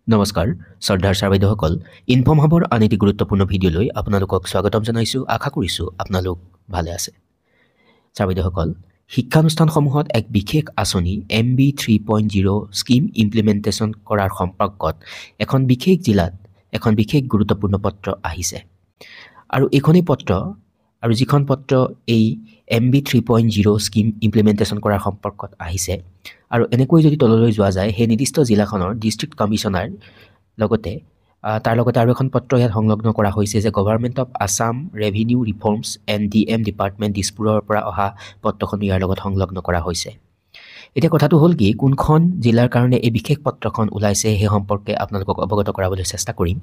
নমস্কাৰ শ্ৰদ্ধাৰ ছাৰ বাইদেউসকল ইনফৰ্ম হাবৰ আন এটি গুৰুত্বপূৰ্ণ ভিডিঅ'লৈ আপোনালোকক স্বাগতম জনাইছোঁ আশা কৰিছোঁ আপোনালোক ভালে আছে ছাৰ বাইদেউসকল শিক্ষানুষ্ঠানসমূহত এক বিশেষ আঁচনি MB 3.0 স্কিম ইমপ্লিমেণ্টেশ্যন কৰাৰ সম্পৰ্কত এখন বিশেষ জিলাত এখন বিশেষ গুৰুত্বপূৰ্ণ পত্ৰ আহিছে আৰু এইখনেই পত্ৰ আৰু যিখন পত্ৰ এই MB 3.0 স্কিম ইমপ্লিমেণ্টেশ্যন কৰাৰ সম্পৰ্কত আহিছে আৰু এনেকৈ যদি তললৈ যোৱা যায় সেই নিৰ্দিষ্ট জিলাখনৰ ডিষ্ট্ৰিক্ট কমিশ্যনাৰ লগতে তাৰ লগতে আৰু এখন পত্ৰ ইয়াত সংলগ্ন কৰা হৈছে যে government of Assam revenue reforms and DM department দিছপুৰৰ পৰা অহা পত্ৰখন ইয়াৰ লগত সংলগ্ন কৰা হৈছে এতিয়া কথাটো হ'ল কি কোনখন জিলাৰ কাৰণে এই বিশেষ পত্ৰখন ওলাইছে সেই সম্পৰ্কে আপোনালোকক অৱগত কৰাবলৈ চেষ্টা কৰিম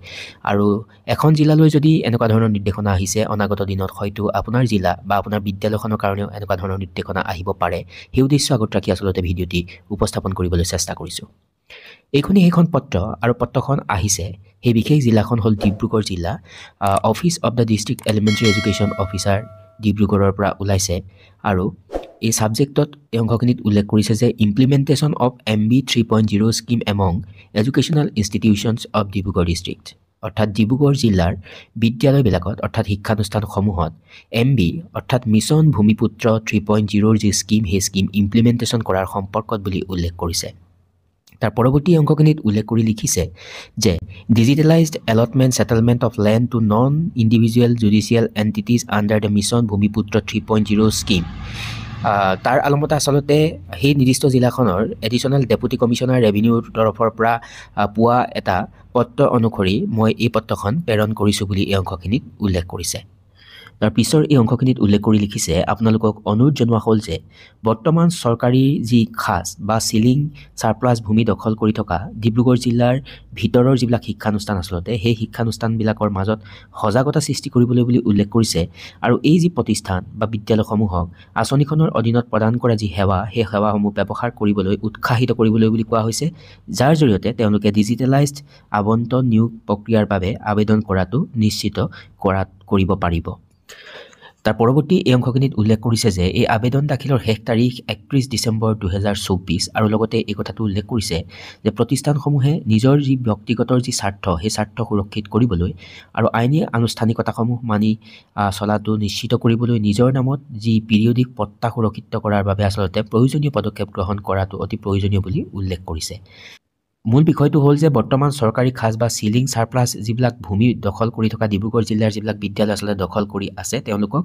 আৰু এখন জিলালৈ যদি এনেকুৱা ধৰণৰ নিৰ্দেশনা আহিছে অনাগত দিনত হয়তো আপোনাৰ জিলা বা আপোনাৰ বিদ্যালয়খনৰ কাৰণেও এনেকুৱা ধৰণৰ নিৰ্দেশনা আহিব পাৰে সেই উদ্দেশ্য আগত ৰাখি আচলতে ভিডিঅ'টি উপস্থাপন কৰিবলৈ চেষ্টা কৰিছোঁ এইখনেই সেইখন পত্ৰ আৰু পত্ৰখন আহিছে সেই বিশেষ জিলাখন হ'ল ডিব্ৰুগড় জিলা office of the district elementary education officer ডিব্ৰুগড়ৰ পৰা ওলাইছে আৰু এই ছাবজেক্টত এই অংশখিনিত উল্লেখ কৰিছে যে implementation of MB 3.0 scheme among educational institutions of Dibrugarh district অৰ্থাৎ ডিব্ৰুগড় জিলাৰ বিদ্যালয়বিলাকত অৰ্থাৎ শিক্ষানুষ্ঠানসমূহত MB অৰ্থাৎ মিছন ভূমিপুত্ৰ 3.0 যি স্কিম সেই স্কিম ইমপ্লিমেণ্টেশ্যন কৰাৰ সম্পৰ্কত বুলি উল্লেখ কৰিছে তাৰ পৰৱৰ্তী অংশখিনিত উল্লেখ কৰি লিখিছে যে digitalized allotment settlement of land to non individual judicial entities under the mission Bhumiputra 3.0 scheme তাৰ আলমতে আচলতে সেই নিৰ্দিষ্ট জিলাখনৰ এডিশ্যনেল ডেপুটি কমিশ্যনাৰ ৰেভিনিউৰ তৰফৰ পৰা পোৱা এটা পত্ৰ অনুসৰি মই এই পত্ৰখন প্ৰেৰণ কৰিছোঁ বুলি এই অংশখিনিত উল্লেখ কৰিছে তাৰ পিছৰ এই অংশখিনিত উল্লেখ কৰি লিখিছে আপোনালোকক অনুৰোধ জনোৱা হ'ল যে বৰ্তমান চৰকাৰী যি খাজ বা চিলিং ছাৰপ্লাছ ভূমি দখল কৰি থকা ডিব্ৰুগড় জিলাৰ ভিতৰৰ যিবিলাক শিক্ষানুষ্ঠান আচলতে সেই শিক্ষানুষ্ঠানবিলাকৰ মাজত সজাগতা সৃষ্টি কৰিবলৈ বুলি উল্লেখ কৰিছে আৰু এই যি প্ৰতিষ্ঠান বা বিদ্যালয়সমূহক আঁচনিখনৰ অধীনত প্ৰদান কৰা যি সেৱা সেই সেৱাসমূহ ব্যৱহাৰ কৰিবলৈ উৎসাহিত কৰিবলৈ বুলি কোৱা হৈছে যাৰ জৰিয়তে তেওঁলোকে ডিজিটেলাইজড আবণ্টন নিয়োগ প্ৰক্ৰিয়াৰ বাবে আবেদন কৰাটো নিশ্চিত কৰিব পাৰিব তাৰ পৰৱৰ্তী এই অংশখিনিত উল্লেখ কৰিছে যে এই আবেদন দাখিলৰ শেষ তাৰিখ 31 ডিচেম্বৰ 2024 আৰু লগতে এই কথাটো উল্লেখ কৰিছে যে প্ৰতিষ্ঠানসমূহে নিজৰ যি ব্যক্তিগত যি স্বাৰ্থ সেই স্বাৰ্থ সুৰক্ষিত কৰিবলৈ আৰু আইনী আনুষ্ঠানিকতাসমূহ মানি চলাটো নিশ্চিত কৰিবলৈ নিজৰ নামত যি পিৰিয়ডিক পট্টা সুৰক্ষিত কৰাৰ বাবে আচলতে প্ৰয়োজনীয় পদক্ষেপ গ্ৰহণ কৰাটো অতি প্ৰয়োজনীয় বুলি উল্লেখ কৰিছে মূল বিষয়টো হ'ল যে বৰ্তমান চৰকাৰী খাজ বা চিলিং ছাৰপ্লাছ যিবিলাক ভূমি দখল কৰি থকা ডিব্ৰুগড় জিলাৰ যিবিলাক বিদ্যালয় আচলতে দখল কৰি আছে তেওঁলোকক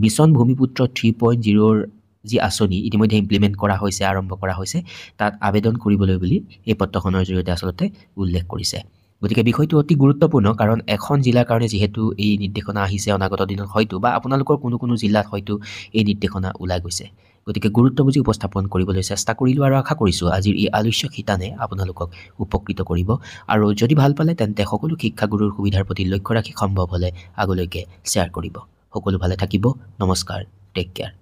মিছন ভূমিপুত্ৰ 3.0ৰ যি আঁচনি ইতিমধ্যে ইমপ্লিমেণ্ট কৰা হৈছে আৰম্ভ কৰা হৈছে তাত আবেদন কৰিবলৈ বুলি এই পত্ৰখনৰ জৰিয়তে আচলতে উল্লেখ কৰিছে গতিকে বিষয়টো অতি গুৰুত্বপূৰ্ণ কাৰণ এখন জিলাৰ কাৰণে যিহেতু এই নিৰ্দেশনা আহিছে অনাগত দিনত হয়তো বা আপোনালোকৰ কোনো জিলাত হয়তো এই নিৰ্দেশনা ওলাই গৈছে গতিকে গুৰুত্ব বুজি উপস্থাপন কৰিবলৈ চেষ্টা কৰিলোঁ আৰু আশা কৰিছোঁ আজিৰ এই আলোচ্য শিতানে আপোনালোকক উপকৃত কৰিব আৰু যদি ভাল পালে তেন্তে সকলো শিক্ষাগুৰুৰ সুবিধাৰ প্ৰতি লক্ষ্য ৰাখি সম্ভৱ হ'লে আগলৈকে শ্বেয়াৰ কৰিব সকলো ভালে থাকিব নমস্কাৰ টেক কেয়াৰ